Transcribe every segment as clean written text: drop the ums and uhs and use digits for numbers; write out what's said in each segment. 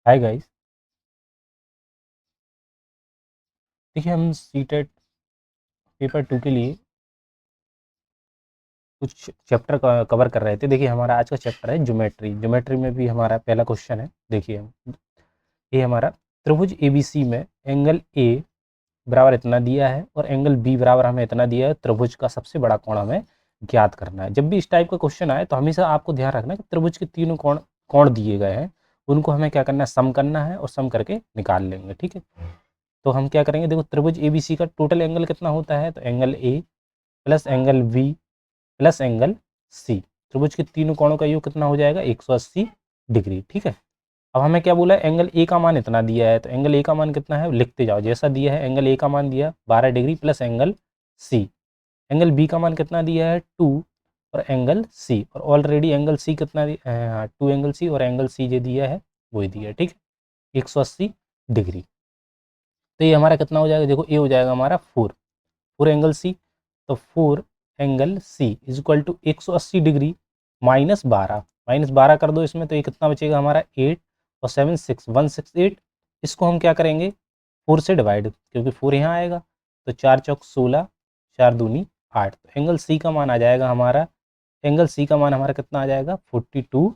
Hi guys. देखिए हम CTET paper 2 के लिए कुछ चैप्टर कवर कर रहे थे। देखिए हमारा आज का चैप्टर है ज्योमेट्री। ज्योमेट्री में भी हमारा पहला क्वेश्चन है। देखिए ये हमारा त्रिभुज एबीसी में एंगल ए बराबर इतना दिया है और एंगल बी बराबर हमें इतना दिया है। त्रिभुज का सबसे बड़ा कोण हमें ज्ञात करना है। जब भी इस टाइप का क्वेश्चन आए तो हमेशा आपको ध्यान रखना है कि त्रिभुज के तीनों कोण कोण दिए गए हैं, उनको हमें क्या करना है, सम करना है और सम करके निकाल लेंगे। ठीक है, तो हम क्या करेंगे, देखो त्रिभुज एबीसी का टोटल एंगल कितना होता है, तो angle A plus angle B plus angle C, त्रिभुज के तीनों कोणों का योग कितना हो जाएगा, 180 डिग्री। ठीक है, अब हमें क्या बोला है, एंगल ए का मान इतना दिया है, तो एंगल ए का मान कितना है लिखते जाओ जैसा दिया है। एंगल ए का मान दिया 12 degree plus angle C, angle B का मान कितना दिया है 2 और एंगल सी, और ऑलरेडी एंगल सी कितना हाँ 2 एंगल सी और एंगल सी जो दिया है वही दिया है। ठीक है, 180 डिग्री। तो ये हमारा कितना हो जाएगा, देखो ये हो जाएगा हमारा 4 एंगल सी, तो 4 angle C is equal to 180 degree -12 कर दो इसमें, तो ये कितना बचेगा हमारा 8 और 7 6 168। इसको हम क्या करेंगे 4 से डिवाइड, क्योंकि 4 यहाँ आएगा, तो 4 चौक 16 4 दूनी 8, तो एंगल सी का मान आ जाएगा हमारा, एंगल सी का मान हमारा कितना आ जाएगा 42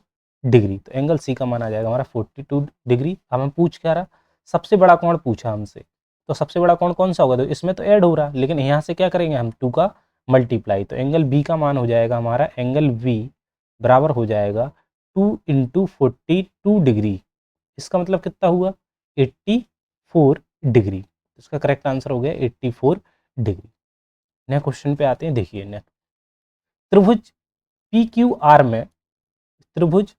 डिग्री। तो एंगल सी का मान आ जाएगा हमारा 42 डिग्री। अब हम पूछ क्या रहा, सबसे बड़ा कोण पूछा हमसे, तो सबसे बड़ा कोण कौन सा होगा, तो इसमें तो ऐड हो रहा, लेकिन यहाँ से क्या करेंगे हम 2 का मल्टीप्लाई, तो एंगल बी का मान हो जाएगा हमारा, एंगल बी बराबर हो जाएगा 2 इंटू 42 डिग्री। इसका मतलब कितना हुआ 84 डिग्री। इसका करेक्ट आंसर हो गया 84 डिग्री। नेक्स्ट क्वेश्चन पे आते हैं। देखिए नेक्स्ट, त्रिभुज पी क्यू आर में, त्रिभुज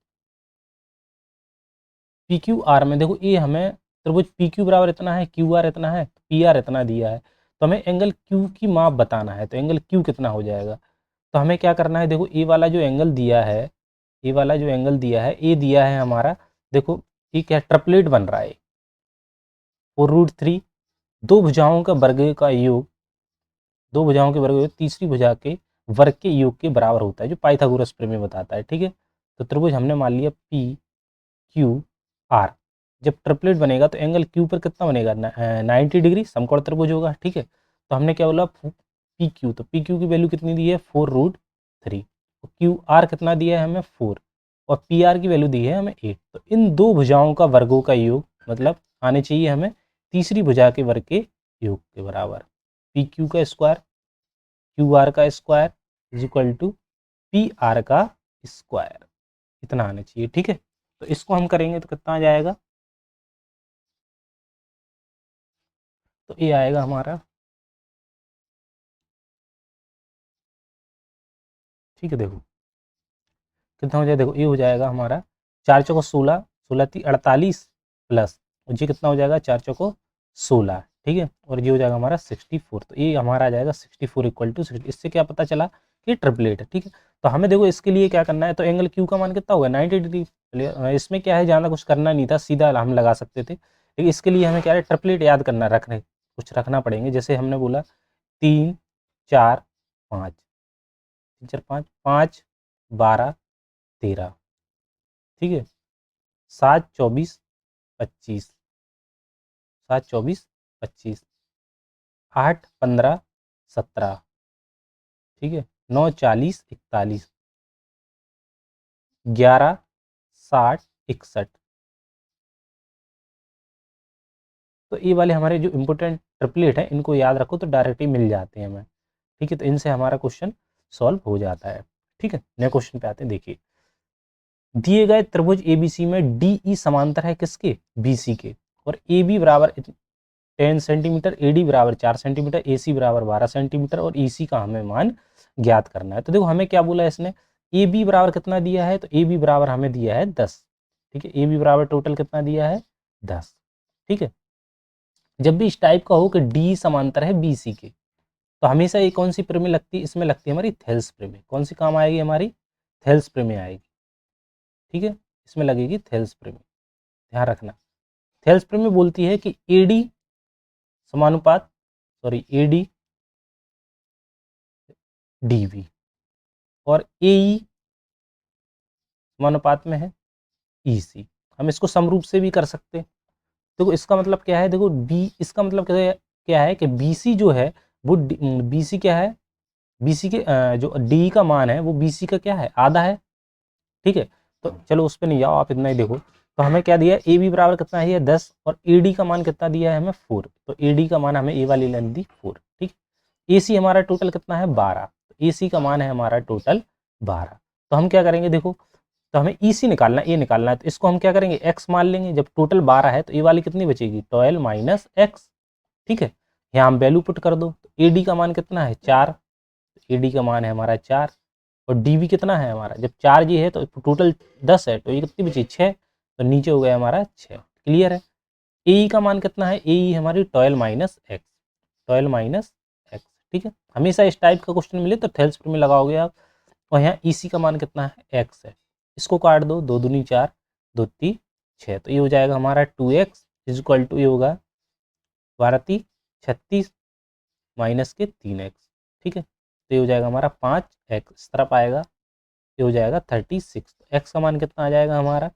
पी क्यू आर में देखो ये हमें त्रिभुज पी क्यू बराबर इतना है, क्यू आर इतना है, पी आर इतना दिया है, तो हमें एंगल क्यू की माप बताना है, तो एंगल क्यू कितना हो जाएगा। तो हमें क्या करना है, देखो ए वाला जो एंगल दिया है, ए वाला जो एंगल दिया है, ए दिया है हमारा, देखो ये क्या ट्रिपलेट बन रहा है, 4√3, दो भुजाओं का वर्ग का योग, दो भुजाओं के वर्ग तीसरी भुजा के वर्ग के योग के बराबर होता है, जो पाइथागोरस प्रमेय बताता है। ठीक है, तो त्रिभुज हमने मान लिया पी क्यू आर, जब ट्रिपलेट बनेगा तो एंगल क्यू पर कितना बनेगा 90 डिग्री, समकोण त्रिभुज होगा। ठीक है, तो हमने क्या बोला पी क्यू, तो पी क्यू की वैल्यू कितनी दी है 4√3, क्यू आर कितना दिया है हमें 4, और पी आर की वैल्यू दी है हमें 8। तो इन दो भुजाओं का वर्गों का योग मतलब आने चाहिए हमें तीसरी भुजा के वर्ग के योग के बराबर, पी क्यू का स्क्वायर क्यू आर का square is equal to P R का स्क्वायर, इतना आना चाहिए। ठीक है, तो इसको हम करेंगे तो कितना आ जाएगा, तो ये आएगा हमारा, ठीक है देखो कितना हो जाएगा, देखो ये हो जाएगा हमारा 4 चौको 16, 16 ती 48 प्लस, और ये कितना हो जाएगा 4 चौको 16। ठीक है, और ये हो जाएगा हमारा 64, तो ये हमारा आ जाएगा 64 इक्वल टू 60। इससे क्या पता चला कि ट्रिपलेट है। ठीक है, तो हमें देखो इसके लिए क्या करना है, तो एंगल क्यू का मान कितना होगा 90 डिग्री। इसमें क्या है, ज़्यादा कुछ करना नहीं था, सीधा हम लगा सकते थे, लेकिन इसके लिए हमें क्या है ट्रिपलेट याद करना, रखने कुछ रखना पड़ेंगे। जैसे हमने बोला 3 4 5, 3 4 5 5 12 13, ठीक है, 7 24 25, 7 24 25, 8 15 17, ठीक है, 9 40 41, 11 60 61। तो ये वाले हमारे जो इंपॉर्टेंट ट्रिपलेट है, इनको याद रखो तो डायरेक्ट ही मिल जाते हैं हमें। ठीक है, तो इनसे हमारा क्वेश्चन सॉल्व हो जाता है। ठीक है, नए क्वेश्चन पे आते हैं। देखिए दिए गए त्रिभुज एबीसी में डी ई समांतर है किसके, बीसी के, और ए बी बराबर 10 सेंटीमीटर, ए डी बराबर 4 सेंटीमीटर, ए सी बराबर 12 सेंटीमीटर, और ई सी का हमें मान ज्ञात करना है। तो देखो हमें क्या बोला है इसने, ए बी बराबर कितना दिया है, तो ए बी बराबर हमें दिया है 10। ठीक है, ए बी बराबर टोटल कितना दिया है 10। ठीक है, जब भी इस टाइप का हो कि डी समांतर है बी सी के, तो हमेशा ये कौन सी प्रमेय लगती है, इसमें लगती है हमारी थेल्स प्रमेय। कौन सी काम आएगी हमारी, थेल्स प्रमेय आएगी। ठीक है, इसमें लगेगी थेल्स प्रमेय, ध्यान रखना। थेल्स प्रमेय बोलती है कि एडी समानुपात, सॉरी एडी डीवी, और ए ई समानुपात में है ई सी। हम इसको समरूप से भी कर सकते हैं। देखो इसका मतलब क्या है, देखो बी, इसका मतलब क्या है कि बी सी जो है वो बी सी क्या है, बी सी के जो डी का मान है वो बी सी का क्या है, आधा है। ठीक है, तो चलो उस पर नहीं जाओ, आप इतना ही देखो। तो हमें क्या दिया है, ए बी बराबर कितना है 10 और ए डी का मान कितना दिया है हमें 4। तो ए डी का मान हमें ए वाली लाइन दी 4। ठीक, ए सी हमारा टोटल कितना है 12। ए सी का मान है हमारा टोटल 12। तो हम क्या करेंगे, देखो तो हमें ई सी निकालना है, ए निकालना है, तो इसको हम क्या करेंगे एक्स मान लेंगे। जब टोटल 12 है तो ए वाली कितनी बचेगी 12 माइनस एक्स। ठीक है, यहाँ हम वैल्यू पुट कर दो। तो ए डी का मान कितना है 4, ए डी का मान है हमारा 4 और डी भी कितना है हमारा, जब 4 जी है तो टोटल 10 है, तो ये कितनी बची 6, तो नीचे हो गया हमारा 6। क्लियर है। ए का मान कितना है, ए हमारी 12 माइनस एक्स, 12 माइनस एक्स। ठीक है, हमेशा इस टाइप का क्वेश्चन मिले तो थेल्स में लगाओगे आप। और यहाँ ई सी का मान कितना है एक्स है, इसको काट दो, 2 दूनी 4, 2 3 6, तो ये हो जाएगा हमारा 2x इज इक्वल टू, ये होगा 12 36 माइनस के 3x। ठीक है, तो ये हो जाएगा हमारा 5x, इस तरफ आएगा, ये हो जाएगा 36। एक्स का मान कितना आ जाएगा हमारा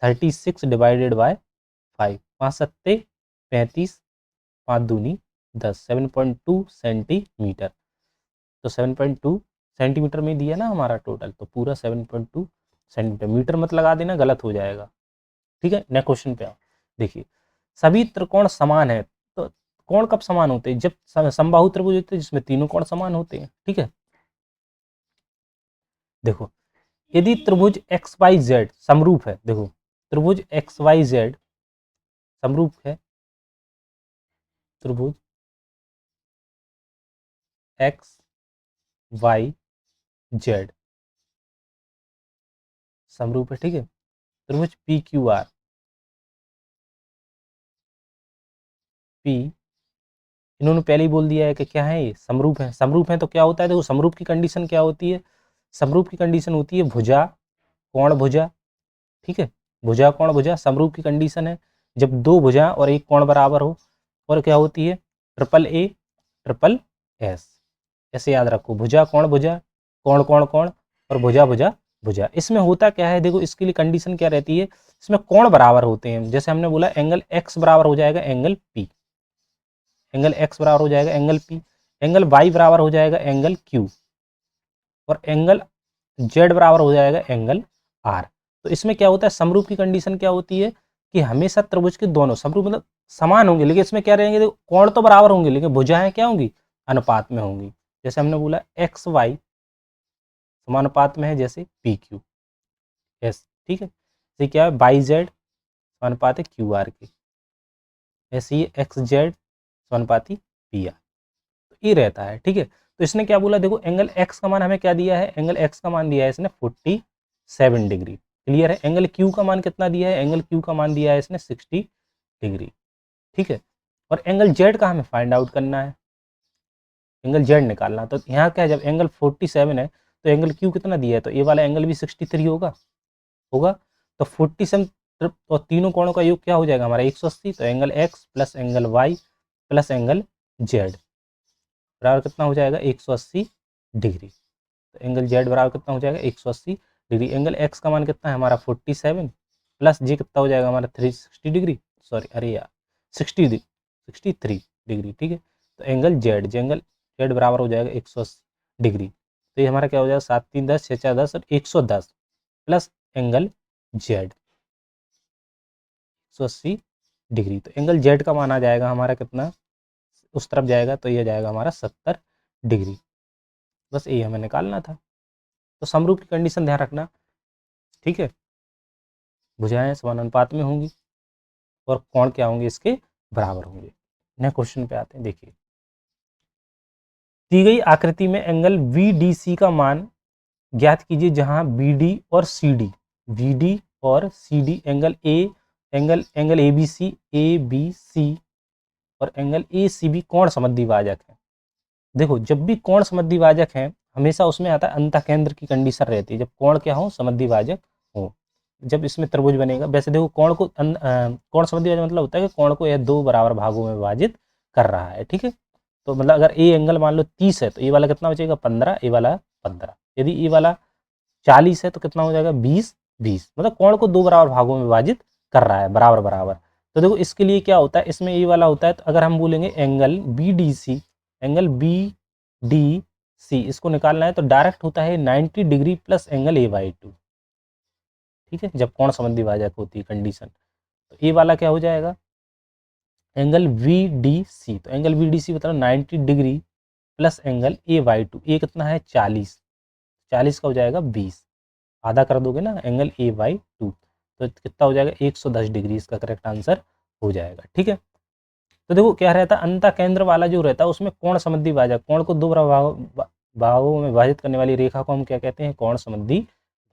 36 डिवाइडेड बाय 5, 5 सत्ते 35, 5 दूनी 10, 7.2 सेंटीमीटर। तो 7.2 सेंटीमीटर में दिया ना हमारा टोटल, तो पूरा 7.2 सेंटीमीटर, मीटर मत लगा देना, गलत हो जाएगा। ठीक है, नेक्स्ट क्वेश्चन पे आओ। देखिए सभी त्रिकोण समान है, तो कोण कब समान होते हैं, जब समबाहु त्रिभुज होते हैं जिसमें तीनों कोण समान होते हैं। ठीक है, देखो यदि त्रिभुज एक्स वाई जेड समरूप है, देखो त्रिभुज एक्स वाई जेड समरूप है, त्रिभुज एक्स वाई जेड समरूप है। ठीक है, त्रिभुज पी क्यू आर पी, इन्होंने पहले ही बोल दिया है कि क्या है ये समरूप है। समरूप है तो क्या होता है, देखो समरूप की कंडीशन क्या होती है, समरूप की कंडीशन होती है भुजा कोण भुजा। ठीक है, भुजा कोण भुजा समरूप की कंडीशन है जब दो भुजा और एक कोण बराबर हो। और क्या होती है ट्रिपल ए ट्रिपल एस, ऐसे याद रखो, भुजा कोण कोण कोण और भुजा भुजा भुजा। इसमें होता क्या है, देखो इसके लिए कंडीशन क्या रहती है, इसमें कोण बराबर होते हैं। जैसे हमने बोला एंगल एक्स बराबर हो जाएगा एंगल पी, एंगल एक्स बराबर हो जाएगा एंगल पी, एंगल वाई बराबर हो जाएगा एंगल क्यू और एंगल जेड बराबर हो जाएगा एंगल आर। तो इसमें क्या होता है, समरूप की कंडीशन क्या होती है कि हमेशा त्रिभुज के दोनों समरूप मतलब समान होंगे, लेकिन इसमें क्या रहेंगे, कोण तो बराबर होंगे लेकिन भुजाएं क्या होंगी अनुपात में होंगी। जैसे हमने बोला एक्स वाई समानुपात में है जैसे पी क्यू एस। ठीक है, ये क्या है बाई जेड समानुपात है क्यू आर के, ऐसे ही एक्स जेड समानुपाती पी आर, तो ये रहता है। ठीक है, तो इसने क्या बोला, देखो एंगल एक्स का मान हमें क्या दिया है, एंगल एक्स का मान दिया है इसने 47 डिग्री। क्लियर है, एंगल क्यू का मान कितना दिया है, एंगल क्यू का मान दिया है इसने 60 डिग्री। ठीक है, और एंगल जेड का हमें फाइंड आउट करना है, एंगल जेड निकालना। तो यहाँ क्या है, जब एंगल 47 है तो एंगल क्यू कितना दिया है, तो ये वाला एंगल भी 63 होगा होगा। तो 47 और तीनों कोणों का योग क्या हो जाएगा हमारा 180। तो angle X plus angle Y plus angle Z बराबर कितना हो जाएगा 180 डिग्री। तो एंगल जेड बराबर कितना हो जाएगा 180 डिग्री। एंगल एक्स का मान कितना है हमारा 47 प्लस जी कितना हो जाएगा हमारा 360 डिग्री, सॉरी अरे यार 63 डिग्री। ठीक है, तो एंगल जेड बराबर हो जाएगा 180 डिग्री। तो ये हमारा क्या हो जाएगा 7 3 10 6 4 10 और 110 प्लस एंगल जेड 180 डिग्री। तो एंगल जेड का मान आ जाएगा हमारा कितना, उस तरफ जाएगा तो ये जाएगा हमारा 70 डिग्री। बस यही हमें निकालना था। तो समरूप की कंडीशन ध्यान रखना। ठीक है, भुजाएं समानुपात में होंगी और कोण क्या होंगे इसके बराबर होंगे। नेक्स्ट क्वेश्चन पे आते हैं। देखिए दी गई आकृति में एंगल VDC का मान ज्ञात कीजिए जहां BD और CD एंगल ABC और एंगल ACB कोण समद्विभाजक है। देखो जब भी कोण समद्विभाजक है हमेशा उसमें आता है अंतःकेंद्र की कंडीशन रहती है, जब कोण क्या हो समद्विभाजक हो, जब इसमें त्रिभुज बनेगा। वैसे देखो कोण समद्विभाजक मतलब होता है कि कोण को यह दो बराबर भागों में विभाजित कर रहा है। ठीक है, तो मतलब अगर ए एंगल मान लो 30 है तो ये वाला कितना बचेगा 15, ये वाला 15। यदि ये वाला 40 है तो कितना हो जाएगा 20 20, मतलब कोण को 2 बराबर भागों में विभाजित कर रहा है, बराबर बराबर। तो देखो इसके लिए क्या होता है, इसमें ये वाला होता है, तो अगर हम बोलेंगे एंगल BDC, एंगल BDC इसको निकालना है तो डायरेक्ट होता है 90 डिग्री प्लस एंगल A/2। ठीक है, जब कोण संबंधी भाजक होती है कंडीशन, तो ये वाला क्या हो जाएगा, एंगल VDC। तो एंगल VDC मतलब 90 डिग्री प्लस एंगल A/2। ए कितना है 40, 40 का हो जाएगा 20, आधा कर दोगे ना एंगल A/2, तो कितना हो जाएगा 110 डिग्री, इसका करेक्ट आंसर हो जाएगा। ठीक है, तो देखो क्या रहता है, अंतः केंद्र वाला जो रहता है उसमें कोण संबंधी भाजक, कोण को 2 भागों में विभाजित करने वाली रेखा को हम क्या कहते हैं, कोण संबंधी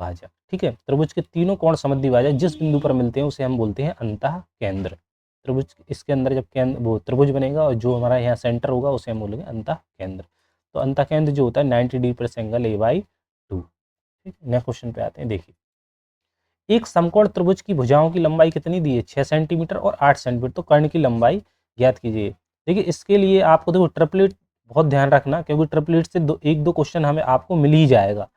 भाजक। ठीक है, त्रिभुज के तीनों कोण संबंधी भाजक जिस बिंदु पर मिलते हैं उसे हम बोलते हैं अंतः केंद्र। त्रिभुज इसके अंदर जब केंद्र वो त्रिभुज बनेगा और जो हमारा यहाँ सेंटर होगा उसे हम बोलेंगे अंतः केंद्र। तो अंतः केंद्र जो होता है 90 डिग्री प्लस एंगल A/2। ठीक है, नेक्स्ट क्वेश्चन पे आते हैं। देखिए, एक समकोण त्रिभुज की भुजाओं की लंबाई कितनी दी है, 6 सेंटीमीटर और 8 सेंटीमीटर। तो कर्ण की लंबाई ज्ञात कीजिए। देखिए इसके लिए आपको देखो ट्रिपलेट बहुत ध्यान रखना, क्योंकि ट्रिपलेट से एक दो क्वेश्चन हमें आपको मिल ही जाएगा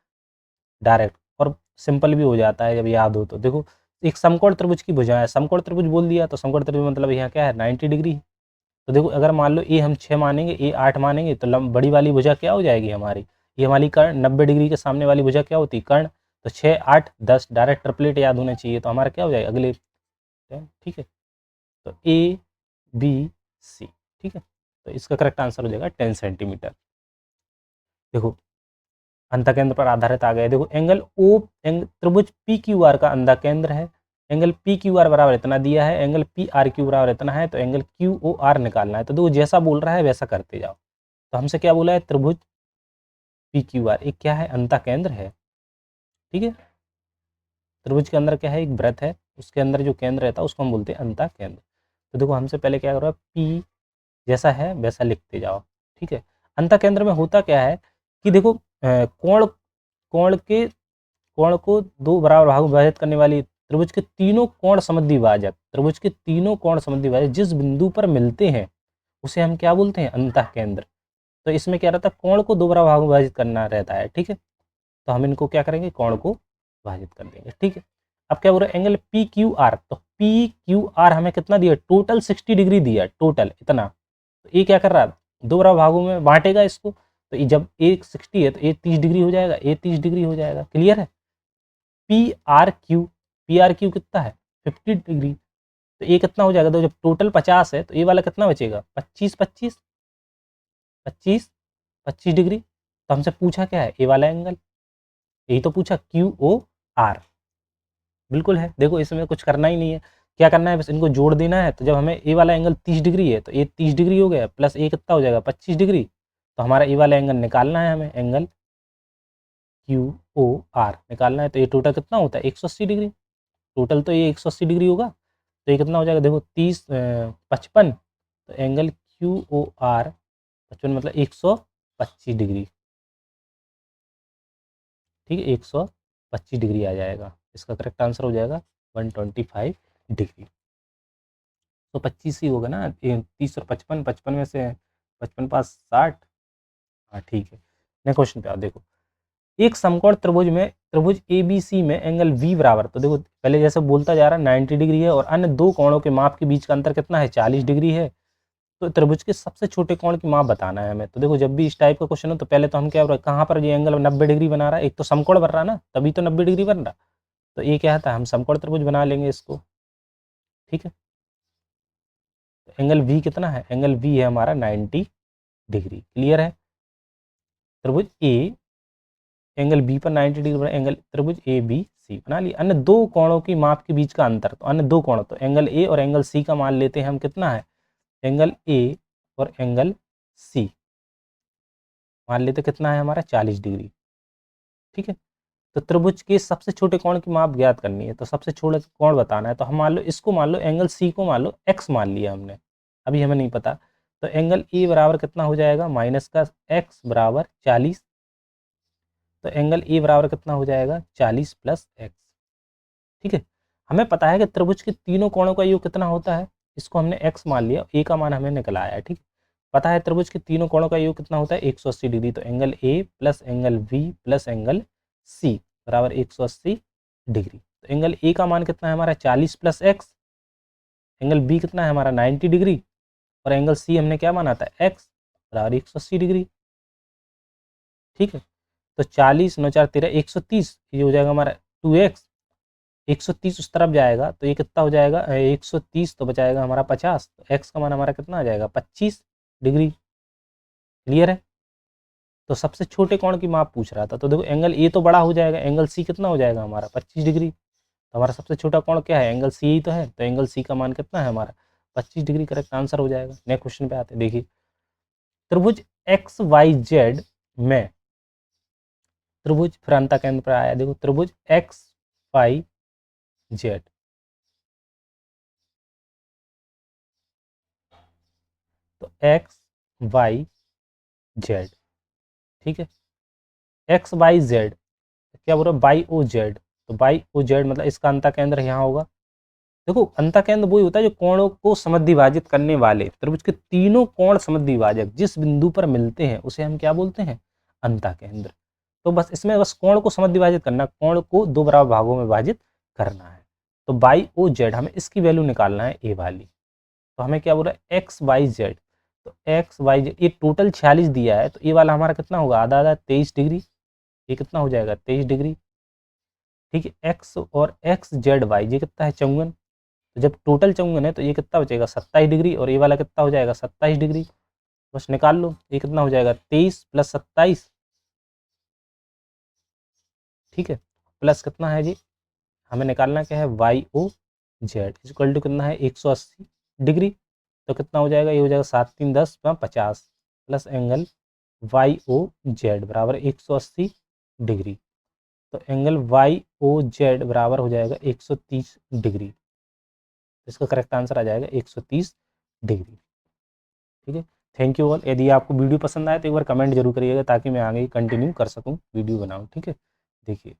डायरेक्ट, और सिंपल भी हो जाता है जब याद हो तो। देखो एक समकोण त्रिभुज की भुजा है, समकोण त्रिभुज बोल दिया तो समकोण त्रिभुज मतलब यहाँ क्या है 90 डिग्री। तो देखो अगर मान लो ए हम 6 मानेंगे, ए 8 मानेंगे, तो बड़ी वाली भुजा क्या हो जाएगी हमारी, ये हमारी कर्ण 90 डिग्री के सामने वाली भुजा क्या होती है, कर्ण। तो 6 8 10 डायरेक्ट ट्रिपलेट याद होना चाहिए, तो हमारा क्या हो जाएगा अगले। ठीक है, तो ABC। ठीक है, तो इसका करेक्ट आंसर हो जाएगा 10 सेंटीमीटर। देखो अंतः केंद्र पर आधारित आ गए। देखो एंगल ओ त्रिभुज PQR का अंतः केंद्र है, एंगल PQR बराबर इतना दिया है, एंगल PRQ बराबर इतना है, तो एंगल QOR निकालना है। तो देखो जैसा बोल रहा है वैसा करते जाओ। तो हमसे क्या बोला है, त्रिभुज PQR एक क्या है, अंतः केंद्र है। ठीक है, त्रिभुज के अंदर क्या है, एक वृत्त है, उसके अंदर जो केंद्र रहता है उसको हम बोलते हैं अंतः केंद्र। तो देखो हमसे पहले क्या करो, P जैसा है वैसा लिखते जाओ। ठीक है, अंतः केंद्र में होता क्या है कि देखो कोण कोण के कोण को 2 बराबर भागों में विभाजित करने वाली त्रिभुज के तीनों कोण संबंधी भाजक, त्रिभुज के तीनों कोण संबंधी भाजक जिस बिंदु पर मिलते हैं उसे हम क्या बोलते हैं, अंतः केंद्र। तो इसमें क्या रहता है, कोण को 2 बराबर भागों में विभाजित करना रहता है। ठीक है, तो हम इनको क्या करेंगे, कोण को विभाजित कर देंगे। ठीक है, अब क्या बोल रहे हैं, एंगल PQR। तो PQR हमें कितना दिया, टोटल 60 डिग्री दिया, टोटल इतना। तो ये क्या कर रहा है, 2 बराबर भागों में बांटेगा इसको। तो ये जब एक 60 है तो ये 30 डिग्री हो जाएगा, ये 30 डिग्री हो जाएगा। क्लियर है, PRQ कितना है 50 डिग्री। तो ये कितना हो जाएगा, तो जब टोटल 50 है तो ये वाला कितना बचेगा, 25 25 25 25 डिग्री। तो हमसे पूछा क्या है, ये वाला एंगल, यही तो पूछा QOR। बिल्कुल है, देखो इसमें कुछ करना ही नहीं है, क्या करना है बस इनको जोड़ देना है। तो जब हमें ए वाला एंगल 30 डिग्री है तो ये 30 डिग्री हो गया, प्लस ए कितना हो जाएगा 25 डिग्री। तो हमारा ए वाला एंगल निकालना है हमें, एंगल QOR निकालना है। तो ये टोटल कितना होता है 180 डिग्री, टोटल तो ये 180 डिग्री होगा। तो ये कितना हो जाएगा, देखो 30 55, तो एंगल QOR 55 मतलब 125 डिग्री। ठीक है, 125 डिग्री आ जाएगा, इसका करेक्ट आंसर हो जाएगा 125 डिग्री। तो 25 ही होगा ना, 30 और 55, 55 में से 55 पास 60। हाँ ठीक है, नेक्स्ट क्वेश्चन पे आओ। देखो एक समकोण त्रिभुज में, त्रिभुज ABC में एंगल V बराबर, तो देखो पहले जैसे बोलता जा रहा है 90 डिग्री है, और अन्य दो कोणों के माप के बीच का अंतर कितना है 40 डिग्री है। तो त्रिभुज के सबसे छोटे कोण की माप बताना है हमें। तो देखो जब भी इस टाइप का क्वेश्चन हो तो पहले तो हम क्या, कहाँ पर ये एंगल 90 डिग्री बना रहा है, एक तो समकोण बन रहा है ना, तभी तो 90 डिग्री बन रहा। तो ये क्या था, हम समकोण त्रिभुज बना लेंगे इसको। ठीक है, एंगल V कितना है, एंगल V है हमारा 90 डिग्री। क्लियर है, त्रिभुज ए एंगल B पर 90 डिग्री बना, एंगल त्रिभुज ABC बना लिया। अन्य दो कोणों की माप के बीच का अंतर, तो अन्य दो कोण, तो एंगल A और एंगल C का मान लेते हैं हम, कितना है एंगल A और एंगल C मान लेते कितना है हमारा 40 डिग्री। ठीक है, तो त्रिभुज के सबसे छोटे कोण की माप ज्ञात करनी है, तो सबसे छोटा कोण बताना है। तो हम मान लो इसको, मान लो एंगल C को मान लो x मान लिया हमने, अभी हमें नहीं पता। तो एंगल A बराबर कितना हो जाएगा, माइनस का x बराबर 40। तो एंगल A बराबर कितना हो जाएगा 40 प्लस x। ठीक है, हमें पता है कि त्रिभुज के तीनों कोणों का योग कितना होता है, इसको हमने x मान लिया, a का मान हमें निकला आया। ठीक है, पता है त्रिभुज के तीनों कोणों का योग कितना होता है 180 डिग्री। तो angle A plus angle V plus angle C बराबर 180 डिग्री। तो एंगल ए का मान कितना है हमारा 40 प्लस एक्स, एंगल बी कितना है हमारा 90 डिग्री, और एंगल सी हमने क्या माना था एक्स बराबर 180 डिग्री। ठीक है, तो 40 9 4 13 130, ये हो जाएगा हमारा 2x, 130 उस तरफ जाएगा तो ये कितना हो जाएगा 130, तो बचाएगा हमारा 50, तो x का मान हमारा कितना आ जाएगा 25 डिग्री। क्लियर है। तो सबसे छोटे कोण की माप पूछ रहा था, तो देखो एंगल ए तो बड़ा हो जाएगा, एंगल सी कितना हो जाएगा हमारा 25 डिग्री। तो हमारा सबसे छोटा कोण क्या है, एंगल सी ही तो है, तो एंगल सी का मान कितना है हमारा 25 डिग्री। करेक्ट आंसर हो जाएगा। नेक्स्ट क्वेश्चन पे आते हैं। देखिए त्रिभुज एक्स वाई जेड में त्रिभुज, फिर अंतः केंद्र पर आया, देखो त्रिभुज एक्स वाई जेड, तो एक्स वाई जेड, ठीक है, एक्स वाई जेड क्या बोल रहा है बाई ओ जेड, तो बाई ओ जेड मतलब इसका अंतः केंद्र यहाँ होगा। देखो अंतः केंद्र वही होता है जो कोणों को समद्विभाजित करने वाले, त्रिभुज के तीनों कोण समद्विभाजक जिस बिंदु पर मिलते हैं उसे हम क्या बोलते हैं, अंतः केंद्र। तो बस इसमें बस कोण को समद्विभाजित करना, कोण को दो बराबर भागों में विभाजित करना है। तो बाई ओ जेड हमें इसकी वैल्यू निकालना है ए वाली, तो हमें क्या बोल रहा है एक्स वाई जेड, तो एक्स वाई जेड ये टोटल 46 दिया है, तो ए वाला हमारा कितना होगा आधा आधा 23 डिग्री, ये कितना हो जाएगा 23 डिग्री। ठीक है, एक्स और एक्स जेड वाई ये कितना है 54, तो जब टोटल 54 है तो ये कितना बचेगा 27 डिग्री, और ये वाला कितना हो जाएगा 27 डिग्री। बस निकाल लो, ये कितना हो जाएगा 23 प्लस 27, ठीक है, प्लस कितना है जी, हमें निकालना क्या है Y O Z equal to कितना है 180 डिग्री। तो कितना हो जाएगा, ये हो जाएगा 7 3 10 50 plus angle Y O Z बराबर 180 डिग्री, तो एंगल वाई ओ जेड बराबर हो जाएगा 130 डिग्री। इसका करेक्ट आंसर आ जाएगा 130 डिग्री। ठीक है, थैंक यू ऑल। यदि आपको वीडियो पसंद आए तो एक बार कमेंट जरूर करिएगा ताकि मैं आगे कंटिन्यू कर सकूं वीडियो बनाऊं। ठीक है, देखिए